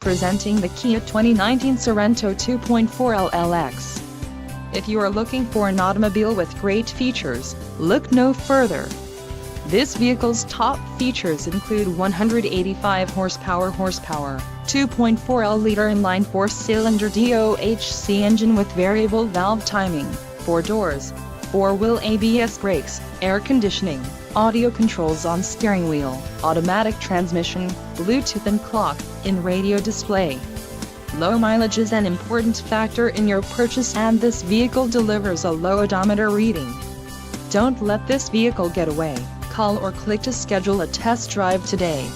Presenting the Kia 2019 Sorento 2.4 LLX. If you are looking for an automobile with great features, look no further. This vehicle's top features include 185 horsepower, 2.4L inline 4-cylinder DOHC engine with variable valve timing, 4 doors, 4-wheel ABS brakes, air conditioning, audio controls on steering wheel, automatic transmission, Bluetooth and clock-in radio display. Low mileage is an important factor in your purchase, and this vehicle delivers a low odometer reading. Don't let this vehicle get away. Call or click to schedule a test drive today.